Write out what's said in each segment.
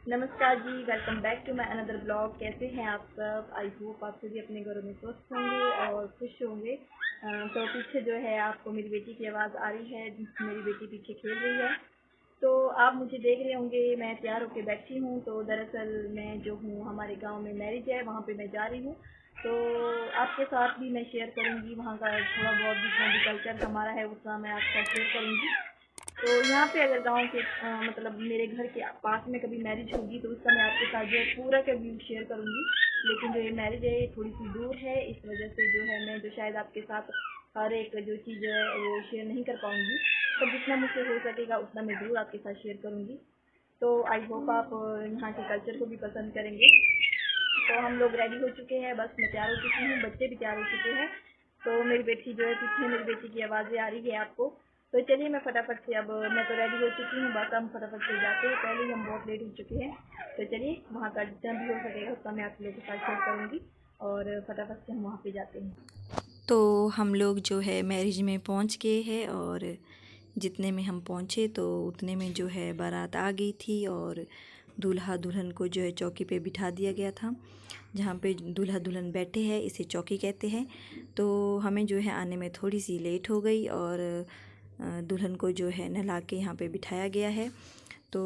नमस्कार जी, welcome back to my another blog. कैसे हैं आप सब? आई होप आप सभी अपने घरों में स्वस्थ होंगे और खुश होंगे। तो पीछे जो है आपको मेरी बेटी की आवाज़ आ रही है। मेरी बेटी पीछे खेल रही है, तो आप मुझे देख रहे होंगे मैं तैयार होकर बैठी हूँ। तो दरअसल मैं जो हूँ, हमारे गांव में मैरिज है, वहाँ पे मैं जा रही हूँ। तो आपके साथ भी मैं शेयर करूँगी वहाँ का थोड़ा बहुत जितना भी कल्चर हमारा है उतना मैं आपके साथ शेयर करूँगी। तो यहाँ पे अगर गाँव के मतलब मेरे घर के पास में कभी मैरिज होगी तो उसका मैं आपके साथ जो है पूरा का व्यू शेयर करूँगी। लेकिन जो ये मैरिज है ये थोड़ी सी दूर है, इस वजह से जो है मैं जो शायद आपके साथ हर एक जो चीज़ है वो शेयर नहीं कर पाऊँगी। तो जितना मुझसे हो सकेगा उतना मैं ज़रूर आपके साथ शेयर करूँगी। तो आई होप आप यहाँ के कल्चर को भी पसंद करेंगे। तो हम लोग रेडी हो चुके हैं, बस मैं तैयार हो चुकी हूँ, बच्चे भी तैयार हो चुके हैं। तो मेरी बेटी जो है पीछे, मेरी बेटी की आवाज़ें आ रही है आपको। तो चलिए मैं फटाफट से, अब मैं तो रेडी हो चुकी हूँ, बस हम फटाफट से जाते हैं, पहले ही हम बहुत लेट हो चुके हैं। तो चलिए वहाँ का जितना भी हो सकेगा उतना मैं आप लोगों के साथ शेयर करूँगी और फटाफट से हम वहाँ पे जाते हैं। तो हम लोग जो है मैरिज में पहुंच गए हैं और जितने में हम पहुंचे तो उतने में जो है बारात आ गई थी और दूल्हा दुल्हन को जो है चौकी पे बिठा दिया गया था। जहाँ पे दूल्हा दुल्हन बैठे हैं इसे चौकी कहते हैं। तो हमें जो है आने में थोड़ी सी लेट हो गई और दुल्हन को जो है नहला के यहाँ पे बिठाया गया है। तो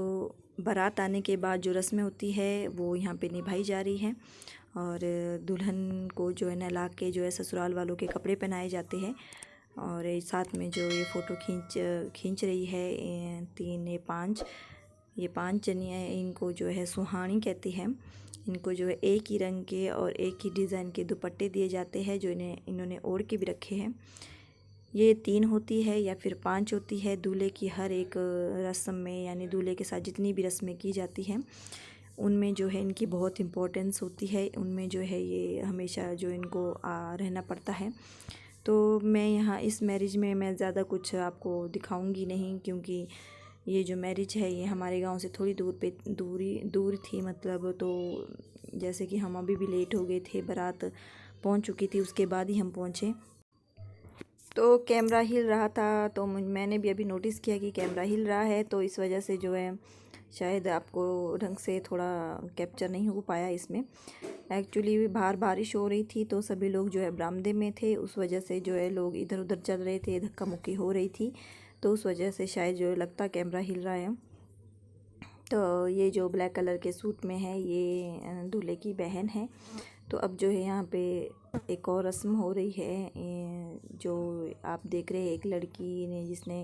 बारात आने के बाद जो रस्में होती है वो यहाँ पे निभाई जा रही हैं और दुल्हन को जो है नहला के जो है ससुराल वालों के कपड़े पहनाए जाते हैं। और साथ में जो ये फ़ोटो खींच रही है ये पांच जनियाँ, इनको जो है सुहानी कहते हैं। इनको जो है एक ही रंग के और एक ही डिज़ाइन के दुपट्टे दिए जाते हैं जो इन्होंने ओढ़ के भी रखे हैं। ये 3 होती है या फिर 5 होती है। दूल्हे की हर एक रस्म में, यानी दूल्हे के साथ जितनी भी रस्में की जाती हैं उनमें जो है इनकी बहुत इम्पोर्टेंस होती है। उनमें जो है ये हमेशा जो इनको रहना पड़ता है। तो मैं यहाँ इस मैरिज में मैं ज़्यादा कुछ आपको दिखाऊंगी नहीं, क्योंकि ये जो मैरिज है ये हमारे गांव से थोड़ी दूर थी मतलब। तो जैसे कि हम अभी भी लेट हो गए थे, बारात पहुंच चुकी थी, उसके बाद ही हम पहुंचे। तो कैमरा हिल रहा था, तो मैंने भी अभी नोटिस किया कि कैमरा हिल रहा है, तो इस वजह से जो है शायद आपको ढंग से थोड़ा कैप्चर नहीं हो पाया इसमें। एक्चुअली बाहर बारिश हो रही थी तो सभी लोग जो है बरामदे में थे, उस वजह से जो है लोग इधर उधर चल रहे थे, धक्का मुक्की हो रही थी, तो उस वजह से शायद जो है लगता कैमरा हिल रहा है। तो ये जो ब्लैक कलर के सूट में है ये दूल्हे की बहन है। तो अब जो है यहाँ पे एक और रस्म हो रही है। जो आप देख रहे हैं, एक लड़की ने जिसने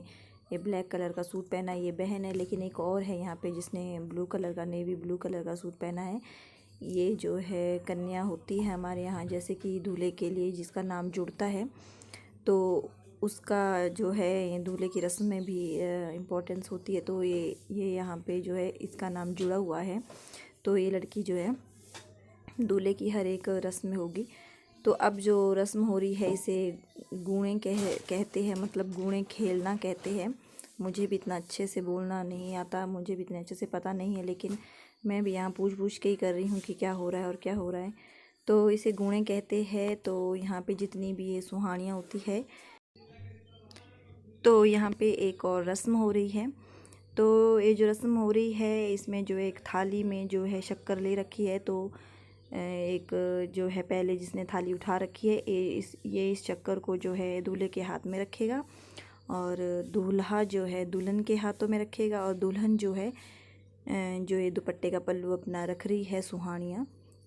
ये ब्लैक कलर का सूट पहना है ये बहन है, लेकिन एक और है यहाँ पे जिसने ब्लू कलर का, नेवी ब्लू कलर का सूट पहना है। ये जो है कन्या होती है हमारे यहाँ, जैसे कि दूल्हे के लिए जिसका नाम जुड़ता है तो उसका जो है ये दूल्हे की रस्म में भी इम्पोर्टेंस होती है। तो ये यहाँ पे जो है इसका नाम जुड़ा हुआ है। तो ये लड़की जो है दूल्हे की हर एक रस्म में होगी। तो अब जो रस्म हो रही है इसे गूणे कहते हैं, मतलब गूणे खेलना कहते हैं। मुझे भी इतना अच्छे से बोलना नहीं आता, मुझे भी इतने अच्छे से पता नहीं है, लेकिन मैं भी यहाँ पूछ के ही कर रही हूँ कि क्या हो रहा है और क्या हो रहा है। तो इसे गूणे कहते हैं। तो यहाँ पे जितनी भी ये सुहानियाँ होती है, तो यहाँ पे एक और रस्म हो रही है। तो ये जो रस्म हो रही है इसमें जो एक थाली में जो है शक्कर ले रखी है। तो एक जो है पहले जिसने थाली उठा रखी है ये इस शक्कर को जो है दूल्हे के हाथ में रखेगा और दूल्हा जो है दुल्हन के हाथों में रखेगा, और दुल्हन जो है जो ये दुपट्टे का पल्लू अपना रख रही है सुहानियाँ,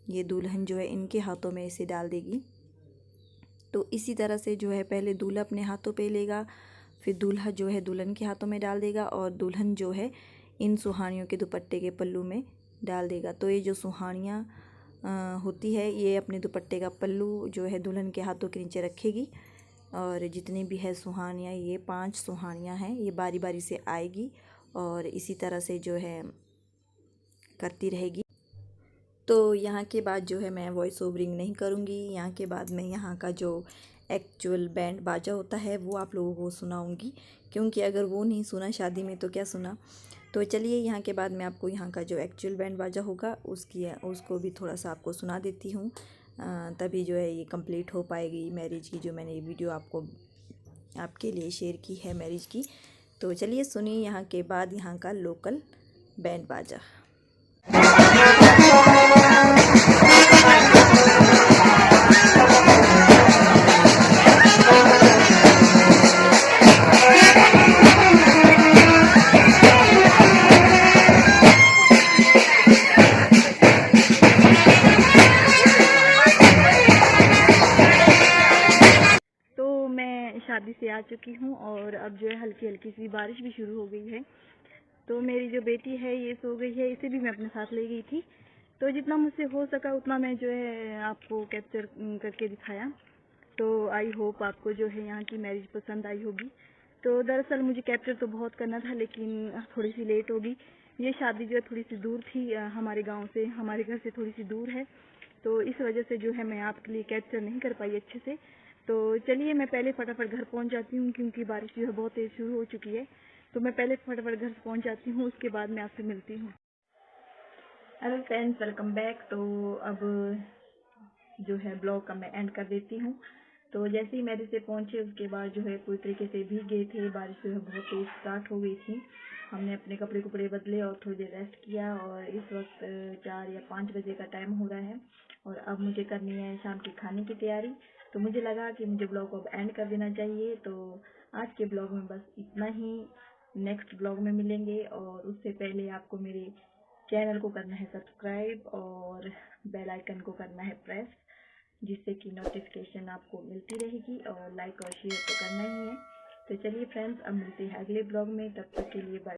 ये दुल्हन जो है इनके हाथों में इसे डाल देगी। तो इसी तरह से जो है पहले दूल्हा अपने हाथों पे लेगा, फिर दूल्हा जो है दुल्हन के हाथों में डाल देगा और दुल्हन जो है इन सुहानियों के दुपट्टे के पल्लू में डाल देगा। तो ये जो सुहानियाँ होती है ये अपने दुपट्टे का पल्लू जो है दुल्हन के हाथों के नीचे रखेगी, और जितनी भी है सुहानियाँ, ये 5 सुहानियाँ हैं, ये बारी बारी से आएगी और इसी तरह से जो है करती रहेगी। तो यहाँ के बाद जो है मैं वॉइस ओवरिंग नहीं करूँगी। यहाँ के बाद मैं यहाँ का जो एक्चुअल बैंड बाजा होता है वो आप लोगों को सुनाऊँगी, क्योंकि अगर वो नहीं सुना शादी में तो क्या सुना। तो चलिए यहाँ के बाद मैं आपको यहाँ का जो एक्चुअल बैंड बाजा होगा उसको भी थोड़ा सा आपको सुना देती हूँ, तभी जो है ये कंप्लीट हो पाएगी मैरिज की, जो मैंने ये वीडियो आपके लिए शेयर की है मैरिज की। तो चलिए सुनिए यहाँ के बाद यहाँ का लोकल बैंड बाजा। तो मैं शादी से आ चुकी हूँ और अब जो है हल्की हल्की सी बारिश भी शुरू हो गई है। तो मेरी जो बेटी है ये सो गई है, इसे भी मैं अपने साथ ले गई थी। तो जितना मुझसे हो सका उतना मैं जो है आपको कैप्चर करके दिखाया। तो आई होप आपको जो है यहाँ की मैरिज पसंद आई होगी। तो दरअसल मुझे कैप्चर तो बहुत करना था लेकिन थोड़ी सी लेट होगी। ये शादी जो है थोड़ी सी दूर थी, हमारे गांव से, हमारे घर से थोड़ी सी दूर है। तो इस वजह से जो है मैं आपके लिए कैप्चर नहीं कर पाई अच्छे से। तो चलिए मैं पहले फटाफट घर पहुंच जाती हूँ क्योंकि बारिश जो है बहुत तेज शुरू हो चुकी है। तो मैं पहले फटाफट घर पहुंच जाती हूँ, उसके बाद मैं आपसे मिलती हूँ। Hello friends, welcome back. तो अब जो है ब्लॉग का मैं एंड कर देती हूँ। तो जैसे ही मैरिज से पहुंचे उसके बाद जो है पूरी तरीके से भीग गए थे। बारिश जो है बहुत तेज स्टार्ट हो गई थी। हमने अपने कपड़े बदले और थोड़ी देर रेस्ट किया और इस वक्त 4 या 5 बजे का टाइम हो रहा है और अब मुझे करनी है शाम के खाने की तैयारी। तो मुझे लगा कि मुझे ब्लॉग को अब एंड कर देना चाहिए। तो आज के ब्लॉग में बस इतना ही। नेक्स्ट ब्लॉग में मिलेंगे और उससे पहले आपको मेरे चैनल को करना है सब्सक्राइब और बेल आइकन को करना है प्रेस, जिससे कि नोटिफिकेशन आपको मिलती रहेगी और लाइक और शेयर तो करना ही है। तो चलिए फ्रेंड्स, अब मिलते हैं अगले ब्लॉग में, तब तक के लिए बाय।